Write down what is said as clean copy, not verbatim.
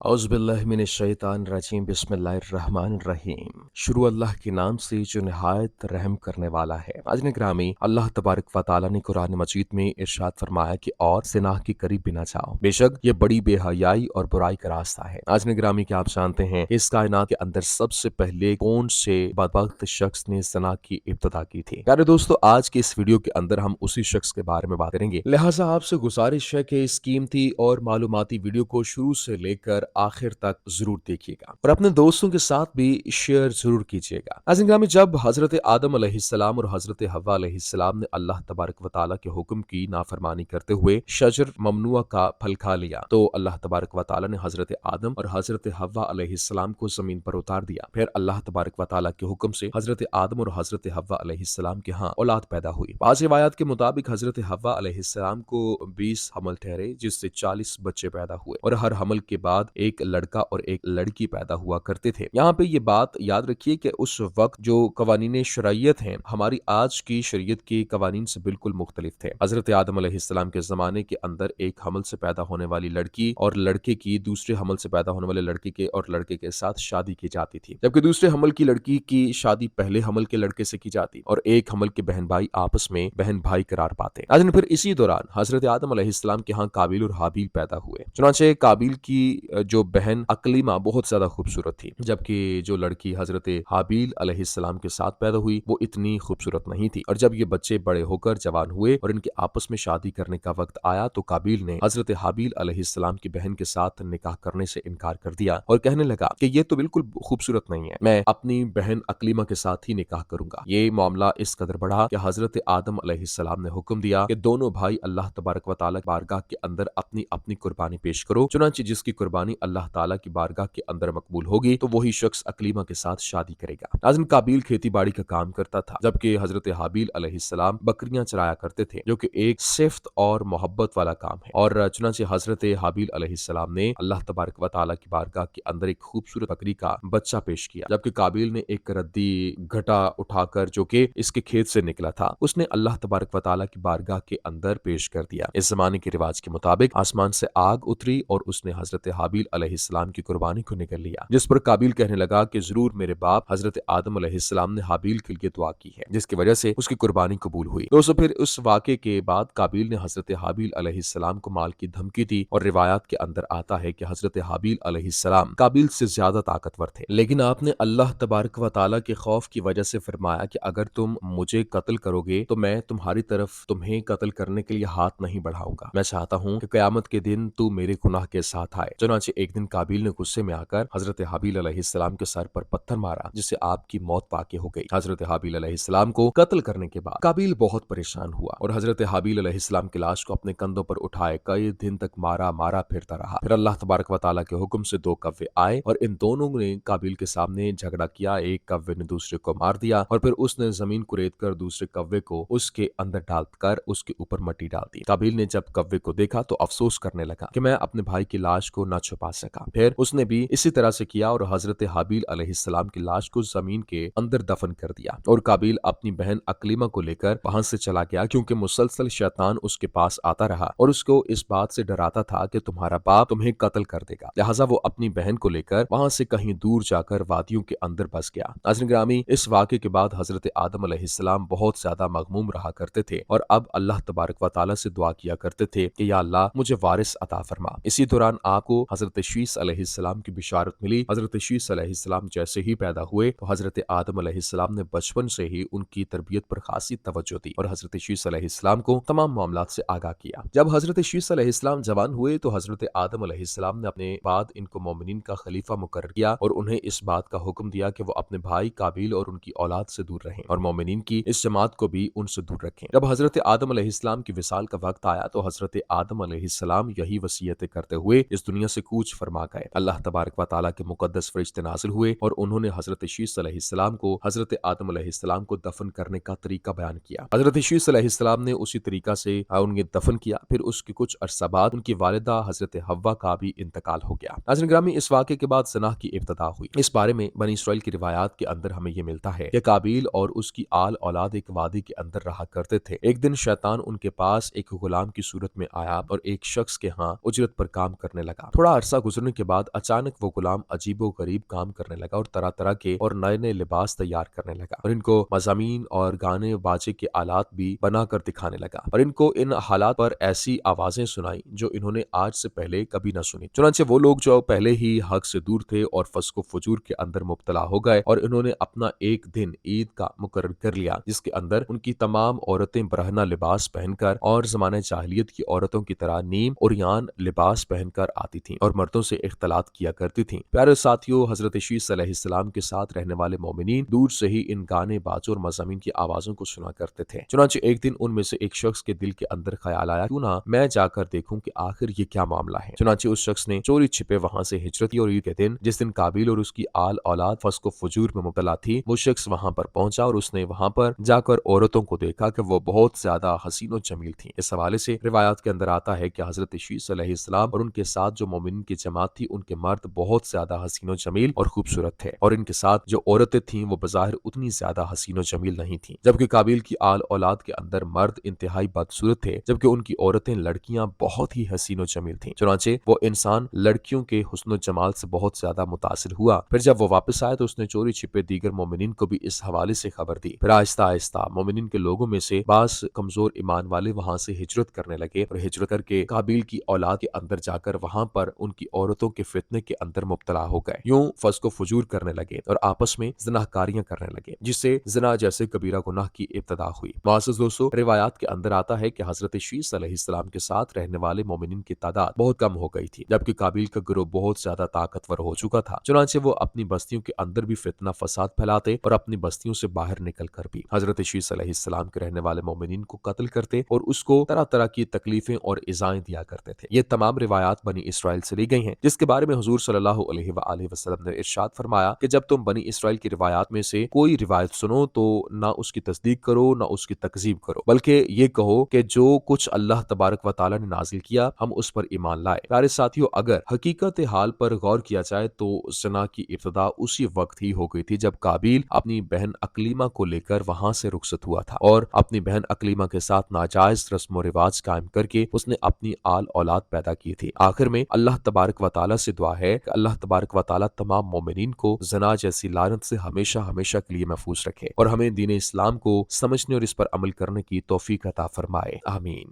औज़ुबिल्लाहिमिनश्शैतानिर्रजीम बिस्मिल्लाहिर्रहमानिर्रहीम। शुरू अल्लाह के नाम से जो निहायत रहम करने वाला है। नाज़रीन ग्रामी, अल्लाह तबारक व तआला ने कुरान मजीद में इरशाद फरमाया कि और सिनाह के करीब भी ना जाओ, बेशक ये बड़ी बेहयाई और बुराई का रास्ता है। नाज़रीन ग्रामी, क्या आप जानते हैं इस कायनात के अंदर सबसे पहले कौन से बदबख्त शख्स ने ज़िना की इब्तिदा की थी? प्यारे दोस्तों, आज के इस वीडियो के अंदर हम उसी शख्स के बारे में बात करेंगे। लिहाजा आपसे गुजारिश है कि इस कीमती और मालूमाती वीडियो को शुरू से लेकर आखिर तक जरूर देखिएगा और अपने दोस्तों के साथ भी शेयर जरूर कीजिएगा। नाज़रीन ग्रामी, जब हजरत आदम अलैहिस्सलाम और हजरत हव्वा अलैहिस्सलाम ने अल्लाह तबारक व तआला के हुक्म की नाफरमानी करते हुए शजर ममनुआ का फल खा लिया, तो अल्लाह तबारक व तआला ने हजरत आदम और हजरत हव्वा अलैहिस्सलाम को जमीन पर उतार दिया। फिर अल्लाह तबारक व तआला के हुक्म से हजरत आदम और हजरत हव्वा अलैहिस्सलाम के यहाँ औलाद पैदा हुई। बाज़ रिवायात के मुताबिक हजरत हव्वा अलैहिस्सलाम को 20 हमल ठहरे, जिससे 40 बच्चे पैदा हुए और हर हमल के बाद एक लड़का और एक लड़की पैदा हुआ करते थे। यहाँ पे ये बात याद रखिए कि उस वक्त जो कवानीन शरीयत हैं, हमारी आज की शरीयत के कवानीन से बिल्कुल मुख्तलिफ थे। हजरत आदम अलैहिस्सलाम के जमाने के अंदर एक हमल से पैदा होने वाली लड़की और लड़के की दूसरे हमल से पैदा होने वाले लड़के के और लड़के के साथ शादी की जाती थी, जबकि दूसरे हमल की लड़की की शादी पहले हमल के लड़के से की जाती और एक हमल के बहन भाई आपस में बहन भाई करार पाते। आज फिर इसी दौरान हजरत आदम अलैहिस्सलाम के यहाँ काबिल और हाबिल पैदा हुए। चुनांचे काबिल की जो बहन अकलीमा बहुत ज्यादा खूबसूरत थी, जबकि जो लड़की हजरत हाबिल अलैहिस्सलाम के साथ पैदा हुई वो इतनी खूबसूरत नहीं थी। और जब ये बच्चे बड़े होकर जवान हुए और इनके आपस में शादी करने का वक्त आया, तो काबिल ने हजरत हाबिल अलैहिस्सलाम की बहन के साथ निकाह करने से इनकार कर दिया और कहने लगा कि ये तो बिल्कुल खूबसूरत नहीं है, मैं अपनी बहन अकलीमा के साथ ही निकाह करूंगा। ये मामला इस कदर बढ़ा कि हजरत आदम अलैहिस्सलाम ने हुक्म दिया कि दोनों भाई अल्लाह तबारक व तआला की बारगाह के अंदर अपनी अपनी कुर्बानी पेश करो। चुनांचे जिसकी कुर्बानी अल्लाह ताला की बारगाह के अंदर मकबूल होगी तो वही शख्स अकलीमा के साथ शादी करेगा। नाज़रीन, काबिल खेती बाड़ी का काम करता था, जबकि हजरत हाबिल अलैहिस्सलाम बकरियां चराया करते थे, जो कि एक सिफ्त और मोहब्बत वाला काम है। और चुनांचे हजरत हाबिल अलैहिस्सलाम ने अल्लाह तबारक व तआला की बारगाह के अंदर एक खूबसूरत बकरी का बच्चा पेश किया, जबकि काबिल ने एक रद्दी घटा उठाकर जो कि इसके खेत से निकला था उसने अल्लाह तबारक व तआला की बारगाह के अंदर पेश कर दिया। इस जमाने के रिवाज के मुताबिक आसमान से आग उतरी और उसने हजरत हाबिल अलैहिस्सलाम की कुर्बानी को निगल लिया, जिस पर काबिल कहने लगा कि जरूर मेरे बाप हजरत आदम अलैहिस्सलाम ने हाबिल के लिए दुआ की है, जिसकी वजह से उसकी कुर्बानी कबूल हुई। दोस्तों, फिर उस वाक़े के बाद काबिल ने हजरत हाबिल अलैहिस्सलाम को माल की धमकी दी और रिवायात के अंदर आता है कि हजरत हाबिल अलैहिस्सलाम काबिल से ज्यादा ताकतवर थे, लेकिन आपने अल्लाह तबारक व तआला के खौफ की वजह से फरमाया कि अगर तुम मुझे कत्ल करोगे तो मैं तुम्हारी तरफ तुम्हें कत्ल करने के लिए हाथ नहीं बढ़ाऊंगा। मैं चाहता हूँ कि कयामत के दिन तू मेरे गुनाह के साथ आए। चुनांचे एक दिन काबिल ने गुस्से में आकर हजरत हाबिल अलैहिस्सलाम के सर पर पत्थर मारा, जिससे आपकी मौत पाके हो गई। हजरत हाबिल अलैहिस्सलाम को कत्ल करने के बाद काबिल बहुत परेशान हुआ और हजरत हाबिल अलैहिस्सलाम की लाश को अपने कंधों पर उठाए कई दिन तक मारा मारा फिरता रहा। फिर अल्लाह तबारक व तआला के हुक्म से दो कव्वे आए और इन दोनों ने काबिल के सामने झगड़ा किया। एक कव्वे ने दूसरे को मार दिया और फिर उसने जमीन कुरेद कर दूसरे कव्वे को उसके अंदर डालकर उसके ऊपर मट्टी डाल दी। काबिल ने जब कव्वे को देखा तो अफसोस करने लगा कि मैं अपने भाई की लाश को न छुपा सका। फिर उसने भी इसी तरह से किया और हजरत हाबिल अलैहिस्सलाम की लाश को जमीन के अंदर दफन कर दिया और काबिल अपनी बहन अकलीमा को लेकर वहां से चला गया, क्योंकि मुसलसल शैतान उसके पास आता रहा और उसको इस बात से डराता था कि तुम्हारा बाप तुम्हें कत्ल कर देगा। लिहाजा वो अपनी बहन को लेकर वहां से कहीं दूर जाकर वादियों के अंदर बस गया। नाज़रीन ग्रामी, इस वाक़े के बाद हजरत आदम अलैहिस्सलाम बहुत ज्यादा मगमूम रहा करते थे और अब अल्लाह तबारक व तआला से दुआ किया करते थे कि या अल्लाह मुझे वारिस अता फरमा। इसी दौरान आपको हजरत शीस अलैहिस्सलाम की बिशारत मिली। हजरत शीस अलैहिस्सलाम जैसे ही पैदा हुए तो हजरत आदम अलैहिस्सलाम ने बचपन से ही उनकी तरबियत पर खासी तवज्जो दी और हजरत शीस अलैहिस्सलाम को तमाम मामलात से आगाह किया। जब हजरत शीस अलैहिस्सलाम जवान हुए तो हजरत आदम अलैहिस्सलाम ने अपने बाद इनको मोमिनीन का खलीफा मुकर्रर किया और उन्हें इस बात का हुक्म दिया कि वो अपने भाई काबिल और उनकी औलाद से दूर रहें और मोमिनीन की इस जमात को भी उनसे दूर रखें। जब हजरत आदम अलैहिस्सलाम की विसाल का वक्त आया तो हजरत आदम अलैहिस्सलाम यही वसीयतें करते हुए इस दुनिया से कूच फरमा गए। अल्लाह तबारक व तआला के मुकद्दस फरिश्ते नाज़िल हुए और उन्होंने हजरत शीस अलैहिस्सलाम को हजरत आदम अलैहिस्सलाम को दफन करने का तरीका बयान किया। हजरत शीस अलैहिस्सलाम ने उसी तरीका से उन्हें दफन किया। फिर उसके कुछ अरसा बाद उनकी वालिदा हजरत हव्वा का भी इंतकाल हो गया। नाज़रीन ग्रामी, इस वाक़े के बाद ज़िना की इब्तिदा हुई। इस बारे में बनी इस्राइल की रिवायात के अंदर हमें यह मिलता है कि काबिल और उसकी आल औलाद एक वादी के अंदर रहा करते थे। एक दिन शैतान उनके पास एक गुलाम की सूरत में आया और एक शख्स के यहाँ उजरत पर काम करने लगा। थोड़ा عرصہ گزرنے کے بعد اچانک وہ غلام عجیب و غریب کام کرنے لگا اور طرح طرح کے اور نئے نئے لباس تیار کرنے لگا اور ان کو مضامین اور گانے باجے کے آلات بھی بنا کر دکھانے لگا اور ان کو ان حالات پر ایسی آوازیں سنائی جو انہوں نے آج سے پہلے کبھی نہ سنی۔ چنانچہ وہ لوگ جو پہلے ہی حق سے دور تھے اور فسق و فجور کے اندر مبتلا ہو گئے اور انہوں نے اپنا ایک دن عید کا مقرر کر لیا جس کے اندر ان کی تمام عورتیں برہنہ لباس پہن کر اور زمانہ جاہلیت کی عورتوں کی طرح نیم عریان لباس پہن کر آتی تھیں اور مردوں سے اختلاط کیا کرتی تھیں۔ پیارے ساتھیوں، حضرت شیس علیہ السلام کے ساتھ رہنے والے مومنین دور سے ہی ان گانے باجوں اور مضامین کی آوازوں کو سنا کرتے تھے۔ چنانچہ ایک دن ان میں سے ایک شخص کے دل کے اندر خیال آیا، کیوں نہ میں جا کر دیکھوں کہ آخر یہ کیا معاملہ ہے۔ چنانچہ اس شخص نے چوری چھپے وہاں سے ہجرت کی اور عید کے دن جس دن قابیل اور اس کی آل اولاد فسق و فجور میں مبتلا تھی، وہ شخص وہاں پر پہنچا اور اس نے وہاں پر جا کر عورتوں کو دیکھا کہ وہ بہت زیادہ حسین و جمیل تھیں۔ اس حوالے سے روایات کے اندر آتا ہے کہ حضرت شیس علیہ السلام اور ان کے ساتھ جو مومنین کی جماعت تھی ان کے مرد بہت زیادہ حسین و جمیل اور خوبصورت تھے اور ان کے ساتھ جو عورتیں تھیں وہ بظاہر اتنی زیادہ حسین و جمیل نہیں تھیں، جبکہ قابیل کی آل اولاد کے اندر مرد انتہائی بدصورت تھے جبکہ ان کی عورتیں لڑکیاں بہت ہی حسین و جمیل تھیں۔ چنانچہ وہ انسان لڑکیوں کے حسن و جمال سے بہت زیادہ متاثر ہوا۔ پھر جب وہ واپس آئے تو اس نے چوری چھپے دیگر مومنین کو بھی اس حوالے سے خبر دی۔ پھر آہستہ آہستہ مومنین کے لوگوں میں سے بعض کمزور ایمان والے وہاں سے ہجرت کرنے لگے اور ہجرت کر کے قابیل کی اولاد کے اندر جا کر وہاں پر ان کی عورتوں کے فتنے کے اندر مبتلا ہو گئے، یوں فسق و فجور کرنے لگے اور آپس میں زناکاریاں کرنے لگے، جس سے زنا جیسے کبیرہ گناہ کی ابتدا ہوئی۔ معزز دوستو، روایات کے اندر آتا ہے کہ حضرت شیس علیہ السلام کے ساتھ رہنے والے مومنین کی تعداد بہت کم ہو گئی تھی جبکہ قابیل کا گروہ بہت زیادہ طاقتور ہو چکا تھا۔ چنانچہ وہ اپنی بستیوں کے اندر بھی فتنہ فساد پھیلاتے اور اپنی بستیوں سے باہر نکل کر بھی حضرت شیس علیہ السلام کے رہنے والے مومنین کو قتل کرتے اور اس کو طرح طرح کی تکلیفیں اور ایذائیں دیا کرتے تھے۔ یہ تمام روایات بنی اسرائیل سے لی گئی ہیں، جس کے بارے میں حضور صلی اللہ علیہ وآلہ وسلم نے ارشاد فرمایا کہ جب تم بنی اسرائیل کی روایات میں سے کوئی روایت سنو تو نہ اس کی تصدیق کرو نہ اس کی تکذیب کرو، بلکہ یہ کہو کہ جو کچھ اللہ تبارک و تعالی نے نازل کیا ہم اس پر ایمان لائے۔ پیارے ساتھیوں، اگر حقیقت حال پر غور کیا جائے تو زنا کی ابتدا اسی وقت ہی ہو گئی تھی جب قابیل اپنی بہن اکلیمہ کو لے کر وہاں سے رخصت ہوا تھا اور اپنی بہن اکلیمہ کے ساتھ ناجائز رسم و رواج قائم کر کے اس نے اپنی آل اولاد پیدا کی تھی۔ آخر میں اللہ تبارک و تعالی سے دعا ہے کہ اللہ تبارک و تعالی تمام مومنین کو زنا جیسی لعنت سے ہمیشہ ہمیشہ کے لیے محفوظ رکھے اور ہمیں دین اسلام کو سمجھنے اور اس پر عمل کرنے کی توفیق عطا فرمائے، آمین۔